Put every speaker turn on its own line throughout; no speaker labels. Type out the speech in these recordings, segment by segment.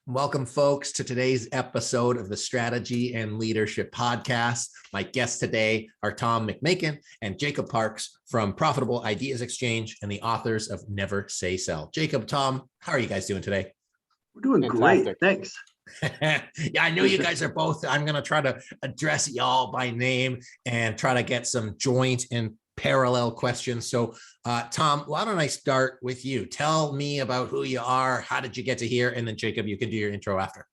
Welcome, folks, to today's episode of the Strategy and Leadership Podcast. My guests today are Tom McMakin and Jacob Parks from Profitable Ideas Exchange and the authors of Never Say Sell. Jacob, Tom, how are you guys doing today?
We're doing great. Thanks.
Yeah, I know you guys are both. I'm going to try to address y'all by name and try to get some joint and parallel questions. So, Tom, why don't I start with you? Tell me about who you are. How did you get to here? And then Jacob, you can do your intro after.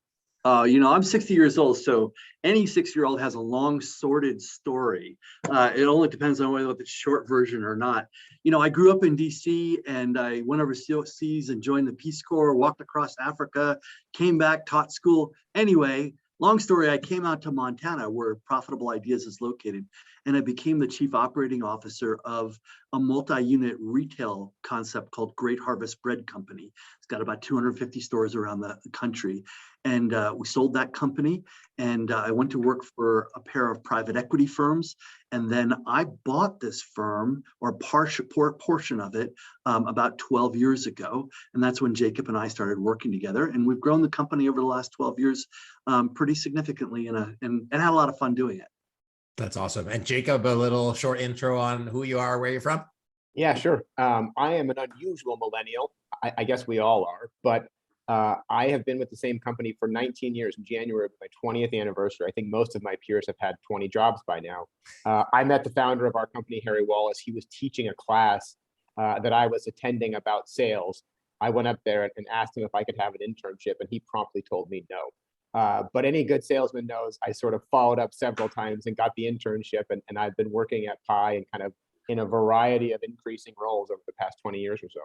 I'm 60 years old, so any 60-year-old has a long, sordid story. It only depends on whether it's short version or not. I grew up in D.C. and I went overseas and joined the Peace Corps, walked across Africa, came back, taught school. Anyway, long story, I came out to Montana where Profitable Ideas is located, and I became the chief operating officer of a multi-unit retail concept called Great Harvest Bread Company. It's got about 250 stores around the country. And we sold that company, and I went to work for a pair of private equity firms. And then I bought this firm, or portion of it, about 12 years ago. And that's when Jacob and I started working together. And we've grown the company over the last 12 years pretty significantly and had a lot of fun doing it.
That's awesome. And Jacob, a little short intro on who you are, where you're from.
Yeah, sure. I am an unusual millennial. I guess we all are, but I have been with the same company for 19 years. In January of my 20th anniversary. I think most of my peers have had 20 jobs by now. I met the founder of our company, Harry Wallace. He was teaching a class that I was attending about sales. I went up there and asked him if I could have an internship, and he promptly told me no. But any good salesman knows I sort of followed up several times and got the internship, and I've been working at Pi and kind of in a variety of increasing roles over the past 20 years or so.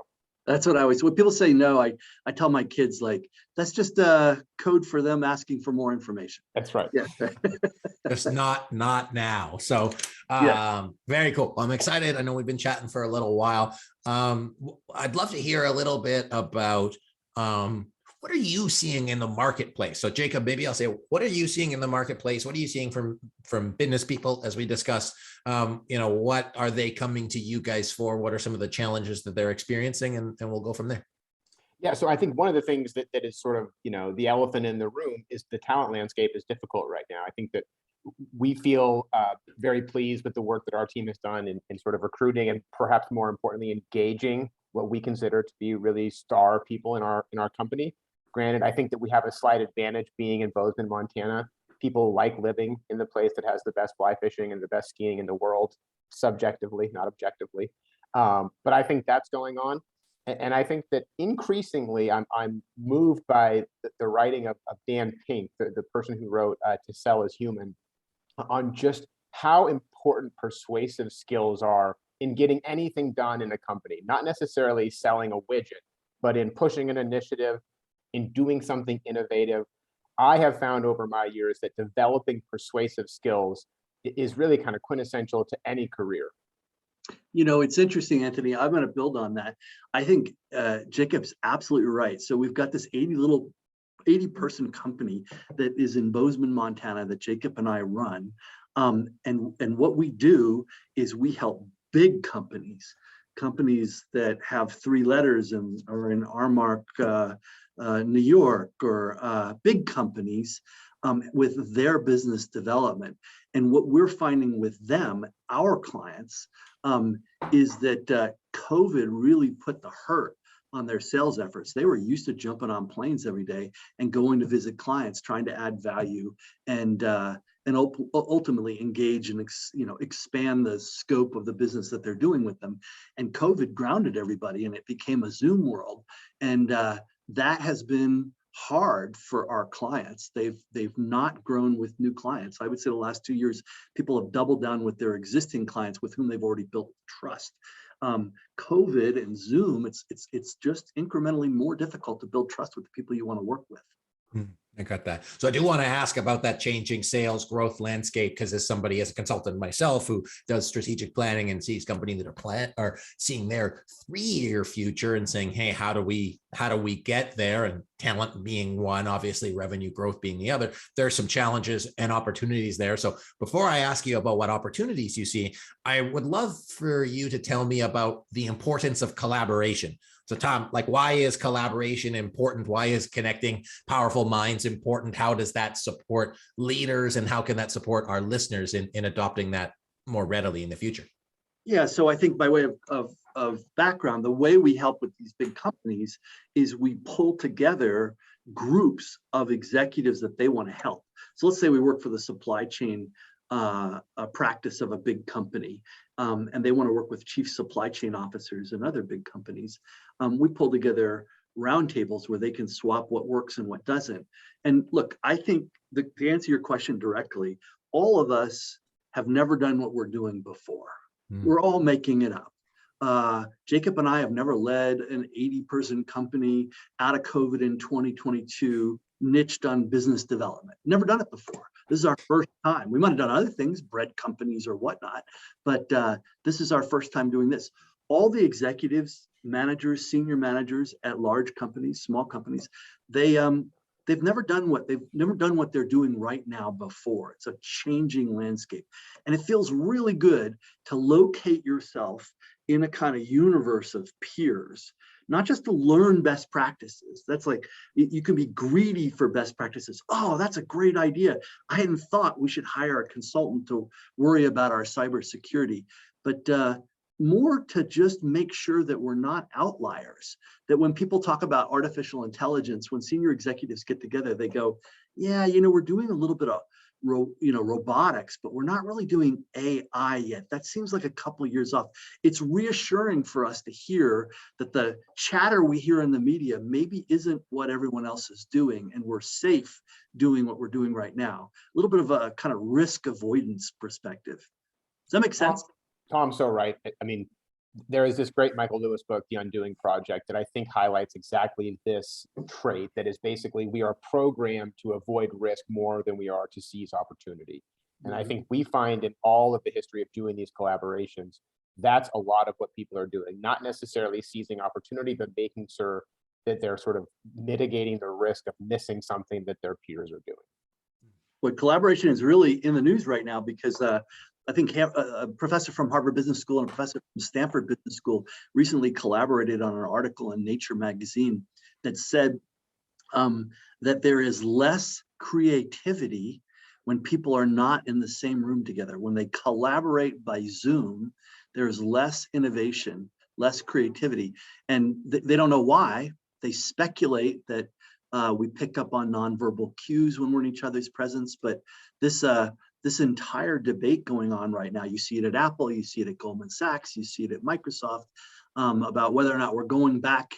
That's what when people say no, I tell my kids, like, that's just a code for them asking for more information.
That's right.
Yeah.
Just not now. So Very cool. I'm excited. I know we've been chatting for a little while. I'd love to hear a little bit about what are you seeing in the marketplace? So Jacob, maybe I'll say, what are you seeing in the marketplace? What are you seeing from business people as we discuss? What are they coming to you guys for? What are some of the challenges that they're experiencing? And we'll go from there.
Yeah, so I think one of the things that is sort of, the elephant in the room is the talent landscape is difficult right now. I think that we feel very pleased with the work that our team has done in sort of recruiting and perhaps more importantly, engaging what we consider to be really star people in our company. Granted, I think that we have a slight advantage being in Bozeman, Montana. People like living in the place that has the best fly fishing and the best skiing in the world, subjectively, not objectively. But I think that's going on. And I think that increasingly, I'm moved by the writing of Dan Pink, the person who wrote To Sell is Human, on just how important persuasive skills are in getting anything done in a company, not necessarily selling a widget, but in pushing an initiative, in doing something innovative. I have found over my years that developing persuasive skills is really kind of quintessential to any career.
It's interesting, Anthony. I'm going to build on that. I think Jacob's absolutely right. So we've got this 80-person company that is in Bozeman, Montana, that Jacob and I run. And what we do is we help big companies that have 3 letters and are in our mark, New York, or big companies with their business development. And what we're finding with them, our clients, is that COVID really put the hurt on their sales efforts. They were used to jumping on planes every day and going to visit clients, trying to add value and ultimately engage and expand the scope of the business that they're doing with them. And COVID grounded everybody, and it became a Zoom world. And that has been hard for our clients. They've not grown with new clients. I would say the last 2 years, people have doubled down with their existing clients with whom they've already built trust. COVID and Zoom, it's just incrementally more difficult to build trust with the people you want to work with.
I got that. So I do want to ask about that changing sales growth landscape, because as somebody, as a consultant myself who does strategic planning and sees companies that are seeing their 3-year future and saying, hey, how do we get there? And talent being one, obviously revenue growth being the other. There's some challenges and opportunities there. So before I ask you about what opportunities you see, I would love for you to tell me about the importance of collaboration. So Tom, like, why is collaboration important? Why is connecting powerful minds important? How does that support leaders, and how can that support our listeners in adopting that more readily in the future?
Yeah, so I think by way of background, the way we help with these big companies is we pull together groups of executives that they want to help. So let's say we work for the supply chain practice of a big company, and they want to work with chief supply chain officers and other big companies. We pull together roundtables where they can swap what works and what doesn't. And look, I think to answer your question directly, all of us have never done what we're doing before. We're all making it up. Jacob and I have never led an 80-person company out of COVID in 2022, niched on business development. Never done it before. This is our first time. We might have done other things, bread companies or whatnot, but this is our first time doing this. All the executives, managers, senior managers at large companies, small companies, they've never done what they're doing right now before. It's a changing landscape. And it feels really good to locate yourself in a kind of universe of peers, not just to learn best practices. That's like, you can be greedy for best practices. Oh, that's a great idea. I hadn't thought we should hire a consultant to worry about our cybersecurity, but more to just make sure that we're not outliers, that when people talk about artificial intelligence, when senior executives get together, they go, yeah, we're doing a little bit of robotics, but we're not really doing AI yet. That seems like a couple of years off. It's reassuring for us to hear that the chatter we hear in the media maybe isn't what everyone else is doing, and we're safe doing what we're doing right now. A little bit of a kind of risk avoidance perspective. Does that make sense?
Tom's so right. I mean, there is this great Michael Lewis book, The Undoing Project, that I think highlights exactly this trait, that is basically we are programmed to avoid risk more than we are to seize opportunity. And I think we find in all of the history of doing these collaborations, that's a lot of what people are doing, not necessarily seizing opportunity, but making sure that they're sort of mitigating the risk of missing something that their peers are doing.
But collaboration is really in the news right now because I think a professor from Harvard Business School and a professor from Stanford Business School recently collaborated on an article in Nature magazine that said that there is less creativity when people are not in the same room together. When they collaborate by Zoom, there's less innovation, less creativity. And they don't know why. They speculate that we pick up on nonverbal cues when we're in each other's presence, but this entire debate going on right now, you see it at Apple, you see it at Goldman Sachs, you see it at Microsoft, about whether or not we're going back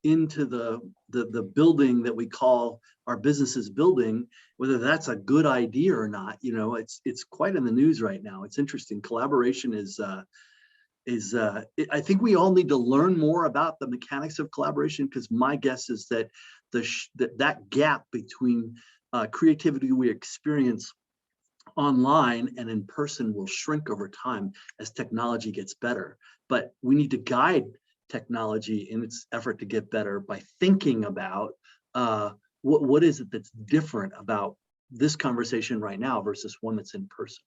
into the building that we call our business's building, whether that's a good idea or not. It's quite in the news right now. It's interesting. Collaboration I think we all need to learn more about the mechanics of collaboration, because my guess is that that gap between creativity we experience online and in person will shrink over time as technology gets better. But we need to guide technology in its effort to get better by thinking about what is it that's different about this conversation right now versus one that's in person.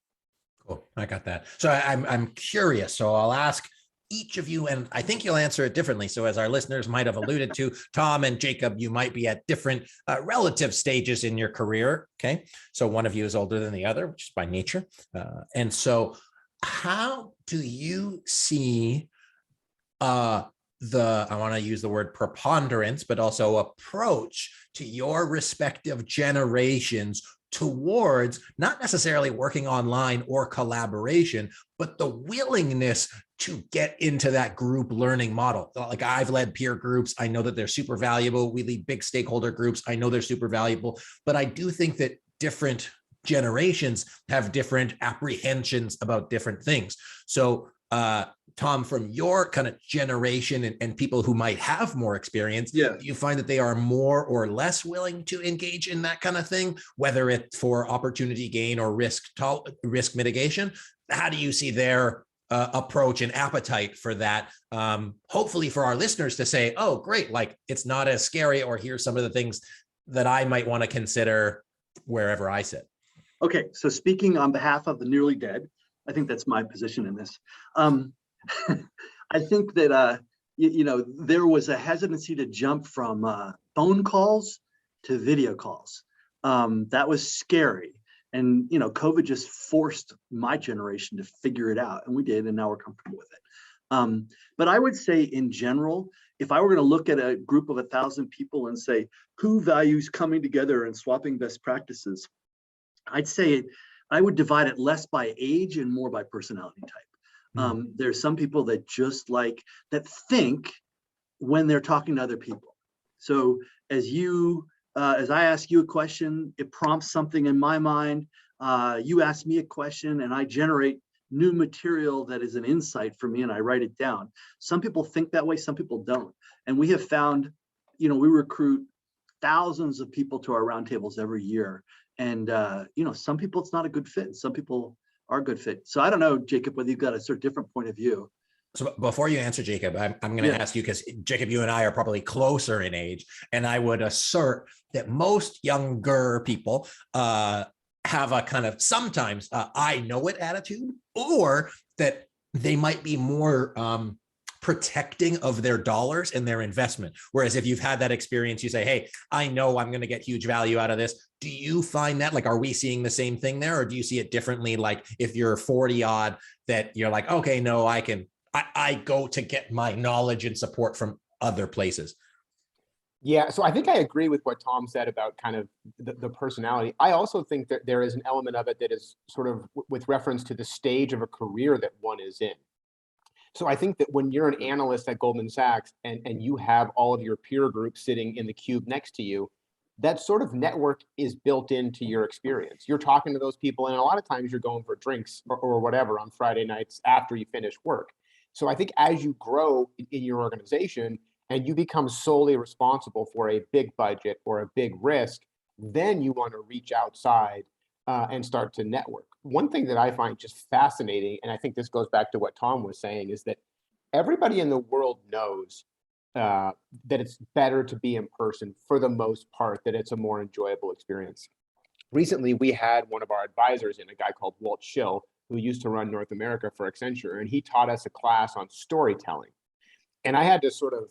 Cool, I got that. So I'm curious. So I'll ask each of you, and I think you'll answer it differently. So as our listeners might have alluded to, Tom and Jacob, you might be at different relative stages in your career. Okay, so one of you is older than the other, which is by nature. And so how do you see I want to use the word preponderance, but also approach to your respective generations towards not necessarily working online or collaboration, but the willingness to get into that group learning model? Like, I've led peer groups. I know that they're super valuable. We lead big stakeholder groups. I know they're super valuable, but I do think that different generations have different apprehensions about different things. So, Tom, from your kind of generation and people who might have more experience, do you find that they are more or less willing to engage in that kind of thing, whether it's for opportunity gain or risk mitigation? How do you see their approach and appetite for that? Hopefully for our listeners to say, oh, great, like it's not as scary, or here's some of the things that I might want to consider wherever I sit.
Okay, so speaking on behalf of the nearly dead, I think that's my position in this. I think that there was a hesitancy to jump from phone calls to video calls. That was scary. And, COVID just forced my generation to figure it out, and we did, and now we're comfortable with it. But I would say in general, if I were going to look at a group of 1,000 people and say, who values coming together and swapping best practices, I'd say I would divide it less by age and more by personality type. There's some people that just that think when they're talking to other people. So as I ask you a question, it prompts something in my mind. You ask me a question and I generate new material that is an insight for me, and I write it down. Some people think that way, some people don't. And we have found, we recruit thousands of people to our roundtables every year. And, some people it's not a good fit. Some people are a good fit. So I don't know, Jacob, whether you've got a sort of different point of view.
So before you answer, Jacob, I'm going to ask you, because Jacob, you and I are probably closer in age, and I would assert that most younger people have a kind of sometimes I know it attitude, or that they might be more protecting of their dollars and their investment. Whereas if you've had that experience, you say, hey, I know I'm going to get huge value out of this. Do you find that, are we seeing the same thing there? Or do you see it differently? Like if you're 40 odd, that you're like, okay, no, I go to get my knowledge and support from other places.
Yeah, so I think I agree with what Tom said about kind of the personality. I also think that there is an element of it that is sort of with reference to the stage of a career that one is in. So I think that when you're an analyst at Goldman Sachs and you have all of your peer group sitting in the cube next to you, that sort of network is built into your experience. You're talking to those people, and a lot of times you're going for drinks or whatever on Friday nights after you finish work. So I think as you grow in your organization and you become solely responsible for a big budget or a big risk, then you want to reach outside and start to network. One thing that I find just fascinating, and I think this goes back to what Tom was saying, is that everybody in the world knows that it's better to be in person for the most part, that it's a more enjoyable experience. Recently, we had one of our advisors in, a guy called Walt Schill, who used to run North America for Accenture, and he taught us a class on storytelling. And I had to sort of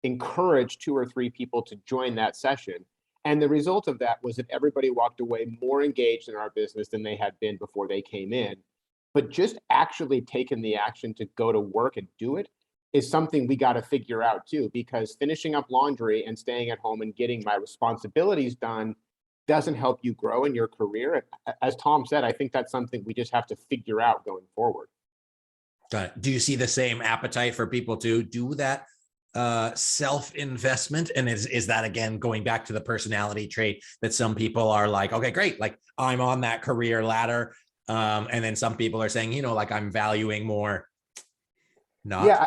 encourage 2 or 3 people to join that session. And the result of that was that everybody walked away more engaged in our business than they had been before they came in. But just actually taking the action to go to work and do it is something we got to figure out too, because finishing up laundry and staying at home and getting my responsibilities done doesn't help you grow in your career. As Tom said, I think that's something we just have to figure out going forward.
Do you see the same appetite for people to do that self-investment? And is that, again, going back to the personality trait that some people are like, okay, great, like I'm on that career ladder. And then some people are saying, like I'm valuing more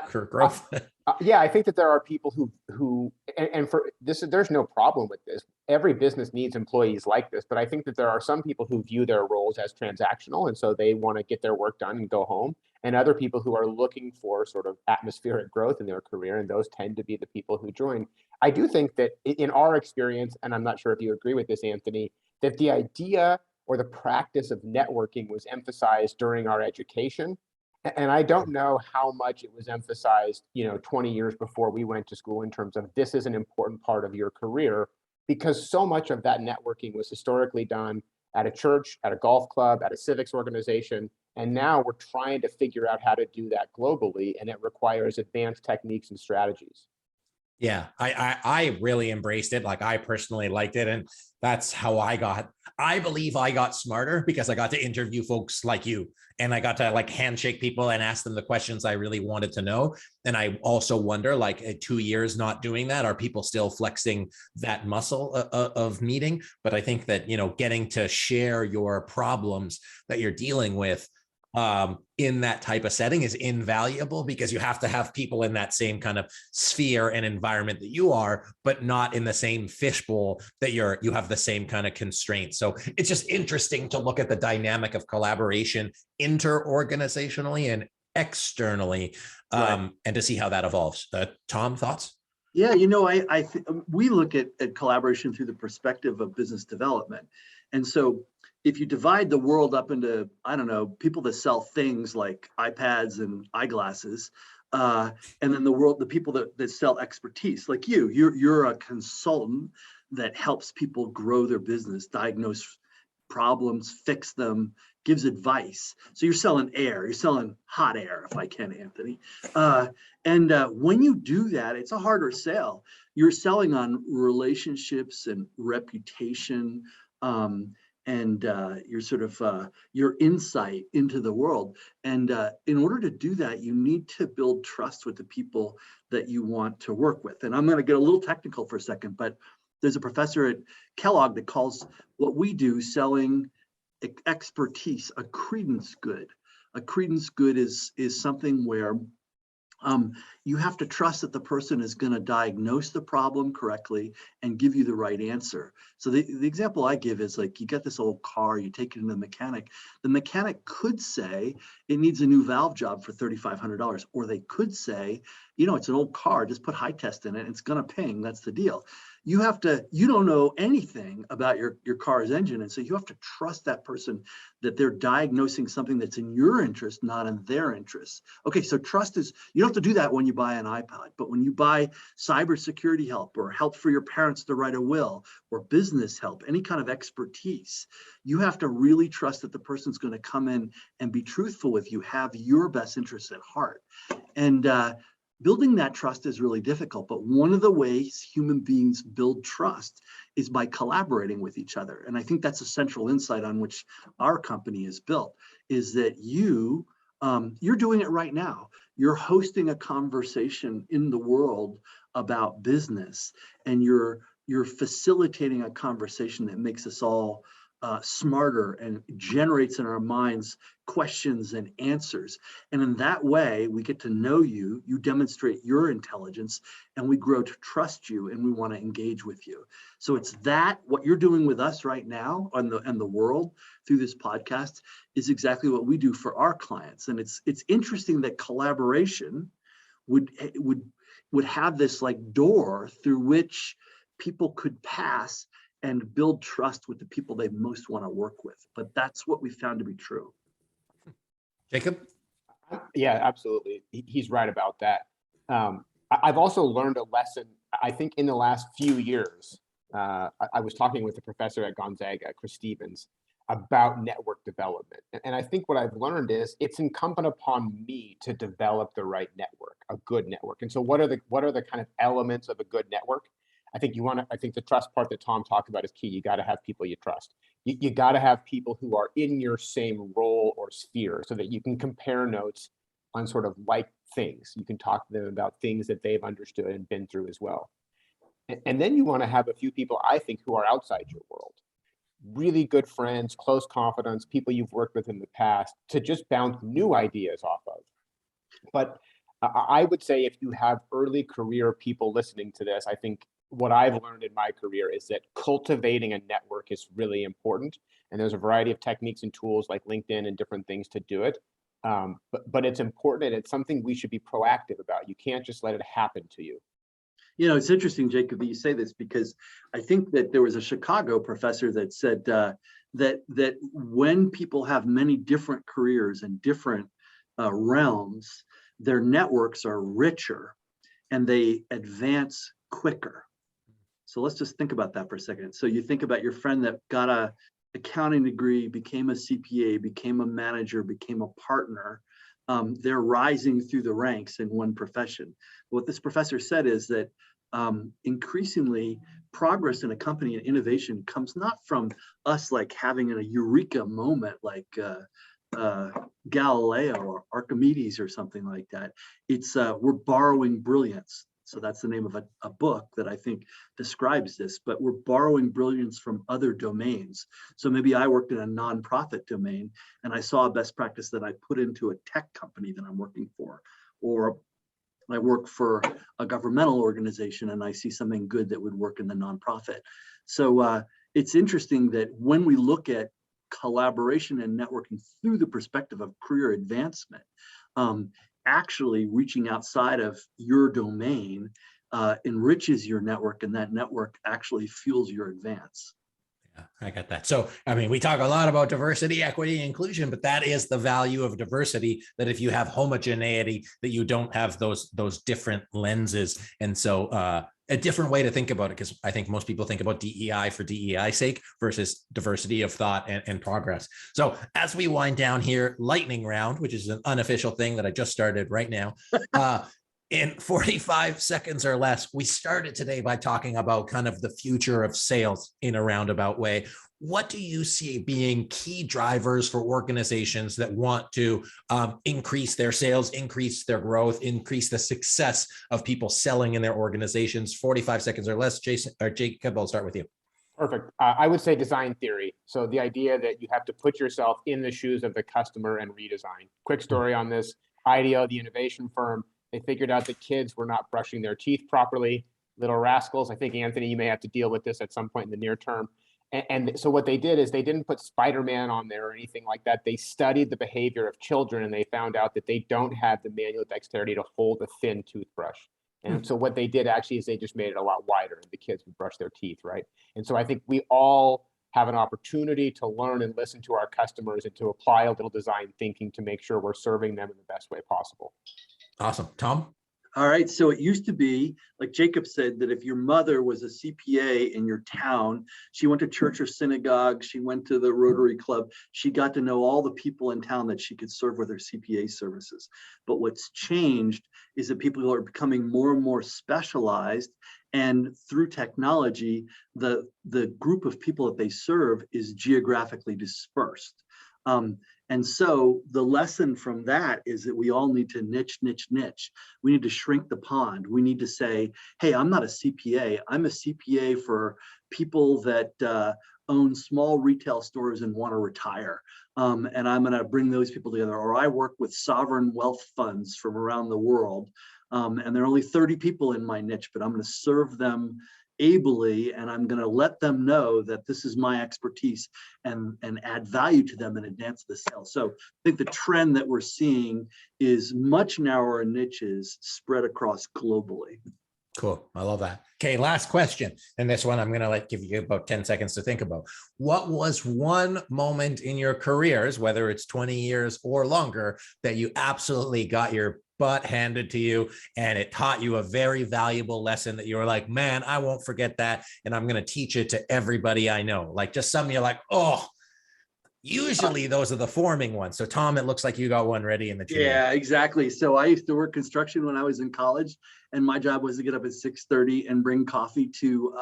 for growth.
Yeah, I think that there are people who and for this, there's no problem with this. Every business needs employees like this, but I think that there are some people who view their roles as transactional, and so they want to get their work done and go home, and other people who are looking for sort of atmospheric growth in their career, and those tend to be the people who join. I do think that in our experience, and I'm not sure if you agree with this, Anthony, that the idea or the practice of networking was emphasized during our education. And I don't know how much it was emphasized, 20 years before we went to school in terms of this is an important part of your career, because so much of that networking was historically done at a church, at a golf club, at a civics organization. And now we're trying to figure out how to do that globally, and it requires advanced techniques and strategies.
Yeah, I really embraced it. Like I personally liked it. And that's how I believe I got smarter, because I got to interview folks like you, and I got to like handshake people and ask them the questions I really wanted to know. And I also wonder, like at 2 years not doing that, are people still flexing that muscle of meeting? But I think that, getting to share your problems that you're dealing with in that type of setting is invaluable, because you have to have people in that same kind of sphere and environment that you are, but not in the same fishbowl that you have the same kind of constraints. So it's just interesting to look at the dynamic of collaboration inter-organizationally and externally, and to see how that evolves. Tom, thoughts?
Yeah, we look at collaboration through the perspective of business development. And so if you divide the world up into, people that sell things like iPads and eyeglasses, And then the people that sell expertise, like you're a consultant that helps people grow their business, diagnose problems, fix them, gives advice. So you're selling air, you're selling hot air, if I can, Anthony. And when you do that, it's a harder sale. You're selling on relationships and reputation, and your sort of your insight into the world. And in order to do that, you need to build trust with the people that you want to work with. And I'm going to get a little technical for a second, but there's a professor at Kellogg that calls what we do selling expertise a credence good. A credence good is something where you have to trust that the person is going to diagnose the problem correctly and give you the right answer. So the example I give is like, you get this old car, you take it into the mechanic. The mechanic could say it needs a new valve job for $3,500, or they could say, you know, it's an old car, just put high test in it, it's going to ping, that's the deal. You don't know anything about your car's engine. And so you have to trust that person that they're diagnosing something that's in your interest, not in their interest. Okay, so trust is, you don't have to do that when you buy an iPod, but when you buy cybersecurity help or help for your parents to write a will or business help, any kind of expertise, you have to really trust that the person's going to come in and be truthful with you, have your best interests at heart. And building that trust is really difficult, but one of the ways human beings build trust is by collaborating with each other. And I think that's a central insight on which our company is built, is that you're doing it right now. You're hosting a conversation in the world about business, and you're facilitating a conversation that makes us all smarter and generates in our minds questions and answers. And in that way, we get to know you, you demonstrate your intelligence, and we grow to trust you, and we want to engage with you. So it's that, what you're doing with us right now and the world through this podcast is exactly what we do for our clients. And it's interesting that collaboration would have this like door through which people could pass and build trust with the people they most want to work with. But that's what we found to be true.
Jacob?
Yeah, absolutely. He's right about that. I've also learned a lesson, I think, in the last few years. I was talking with a professor at Gonzaga, Chris Stevens, about network development. And I think what I've learned is it's incumbent upon me to develop the right network, a good network. And so what are the kind of elements of a good network? I think the trust part that Tom talked about is key. You got to have people you trust. You got to have people who are in your same role or sphere so that you can compare notes on sort of like things. You can talk to them about things that they've understood and been through as well. And then you want to have a few people, I think, who are outside your world. Really good friends, close confidants, people you've worked with in the past to just bounce new ideas off of. But I would say if you have early career people listening to this, I think what I've learned in my career is that cultivating a network is really important. And there's a variety of techniques and tools like LinkedIn and different things to do it. But it's important, and it's something we should be proactive about. You can't just let it happen to you.
You know, it's interesting, Jacob, that you say this, because I think that there was a Chicago professor that said that when people have many different careers and different realms, their networks are richer and they advance quicker. So let's just think about that for a second. So you think about your friend that got a accounting degree, became a CPA, became a manager, became a partner. They're rising through the ranks in one profession. What this professor said is that increasingly progress in a company and innovation comes not from us like having a eureka moment like Galileo or Archimedes or something like that. It's we're borrowing brilliance. So that's the name of a book that I think describes this, but we're borrowing brilliance from other domains. So maybe I worked in a nonprofit domain and I saw a best practice that I put into a tech company that I'm working for, or I work for a governmental organization and I see something good that would work in the nonprofit. So it's interesting that when we look at collaboration and networking through the perspective of career advancement, actually reaching outside of your domain enriches your network, and that network actually fuels your advance.
Yeah, I got that. So, I mean, we talk a lot about diversity, equity, and inclusion, but that is the value of diversity, that if you have homogeneity, that you don't have those different lenses. And so a different way to think about it, because I think most people think about DEI for DEI's sake versus diversity of thought and progress. So as we wind down here, lightning round, which is an unofficial thing that I just started right now. In 45 seconds or less, we started today by talking about kind of the future of sales in a roundabout way. What do you see being key drivers for organizations that want to increase their sales, increase their growth, increase the success of people selling in their organizations? 45 seconds or less. Jason or Jacob, I'll start with you.
Perfect. I would say design theory. So the idea that you have to put yourself in the shoes of the customer and redesign. Quick story on this. IDEO, the innovation firm, they figured out that kids were not brushing their teeth properly. Little rascals. I think, Anthony, you may have to deal with this at some point in the near term. And so what they did is they didn't put Spider-Man on there or anything like that. They studied the behavior of children, and they found out that they don't have the manual dexterity to hold a thin toothbrush. And so what they did actually is they just made it a lot wider, and the kids would brush their teeth, right? And so I think we all have an opportunity to learn and listen to our customers and to apply a little design thinking to make sure we're serving them in the best way possible.
Awesome. Tom?
All right. So it used to be, like Jacob said, that if your mother was a CPA in your town, she went to church or synagogue, she went to the Rotary Club, she got to know all the people in town that she could serve with her CPA services. But what's changed is that people are becoming more and more specialized. And through technology, the group of people that they serve is geographically dispersed. And so the lesson from that is that we all need to niche. We need to shrink the pond. We need to say, hey, I'm not a CPA. I'm a CPA for people that own small retail stores and want to retire. And I'm going to bring those people together. Or I work with sovereign wealth funds from around the world. And there are only 30 people in my niche, but I'm going to serve them ably, and I'm going to let them know that this is my expertise and add value to them and advance the sale. So I think the trend that we're seeing is much narrower niches spread across globally.
Cool. I love that. Okay, last question. And this one I'm going to give you about 10 seconds to think about. What was one moment in your careers, whether it's 20 years or longer, that you absolutely got your butt handed to you and it taught you a very valuable lesson that you were like, man, I won't forget that, and I'm going to teach it to everybody I know? Like just something you're like, oh, usually those are the forming ones. So Tom, it looks like you got one ready in the chamber.
Yeah, exactly. So I used to work construction when I was in college, and my job was to get up at 6:30 and bring coffee to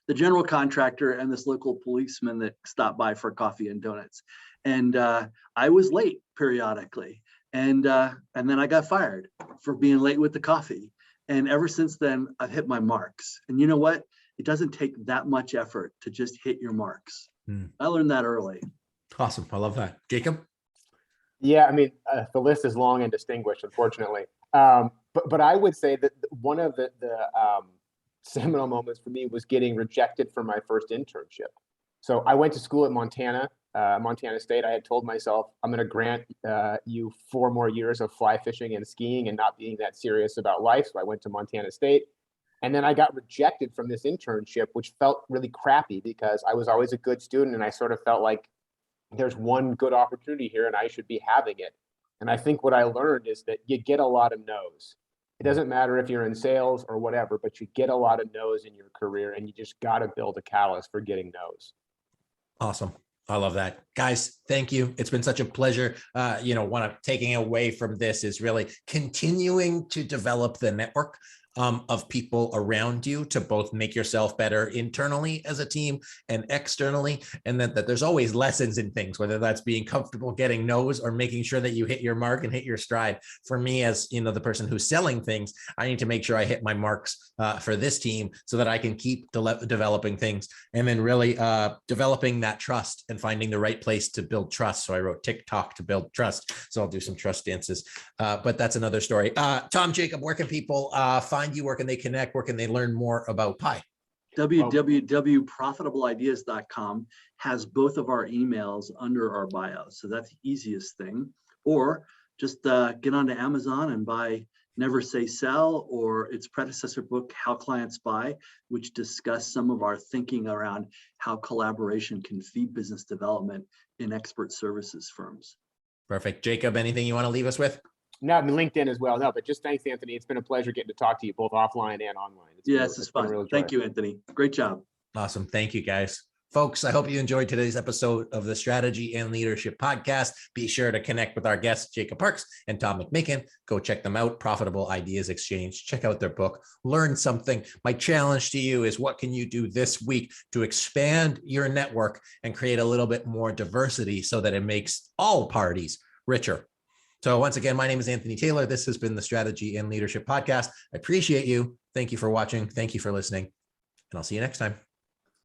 the general contractor and this local policeman that stopped by for coffee and donuts. And I was late periodically. And then I got fired for being late with the coffee. And ever since then, I've hit my marks. And you know what? It doesn't take that much effort to just hit your marks. I learned that early.
Awesome. I love that. Jacob?
Yeah, I mean, the list is long and distinguished, unfortunately. But I would say that one of the seminal moments for me was getting rejected for my first internship. So I went to school at Montana State. I had told myself, I'm going to grant you 4 more years of fly fishing and skiing and not being that serious about life. So I went to Montana State. And then I got rejected from this internship, which felt really crappy because I was always a good student. And I sort of felt like there's one good opportunity here and I should be having it. And I think what I learned is that you get a lot of no's. It doesn't matter if you're in sales or whatever, but you get a lot of no's in your career, and you just got to build a callus for getting no's.
Awesome. I love that. Guys, thank you. It's been such a pleasure. What I'm taking away from this is really continuing to develop the network of people around you to both make yourself better internally as a team and externally. And that there's always lessons in things, whether that's being comfortable getting no's or making sure that you hit your mark and hit your stride. For me, as the person who's selling things, I need to make sure I hit my marks for this team so that I can keep developing things, and then really developing that trust and finding the right place to build trust. So I wrote TikTok to build trust. So I'll do some trust dances, but that's another story. Tom, Jacob, where can people find you? Where can they connect? Where can they learn more about Pi?
www.profitableideas.com has both of our emails under our bio. So that's the easiest thing. Or just get onto Amazon and buy Never Say Sell, or its predecessor book, How Clients Buy, which discuss some of our thinking around how collaboration can feed business development in expert services firms.
Perfect. Jacob, anything you want to leave us with?
No, I mean, LinkedIn as well. No, but just thanks, Anthony. It's been a pleasure getting to talk to you both offline and online.
Yes, it's fun. Thank you, Anthony. Great job.
Awesome. Thank you, guys. Folks, I hope you enjoyed today's episode of the Strategy and Leadership Podcast. Be sure to connect with our guests, Jacob Parks and Tom McMakin. Go check them out, Profitable Ideas Exchange. Check out their book, learn something. My challenge to you is, what can you do this week to expand your network and create a little bit more diversity so that it makes all parties richer? So once again, my name is Anthony Taylor. This has been the Strategy and Leadership Podcast. I appreciate you. Thank you for watching. Thank you for listening. And I'll see you next time.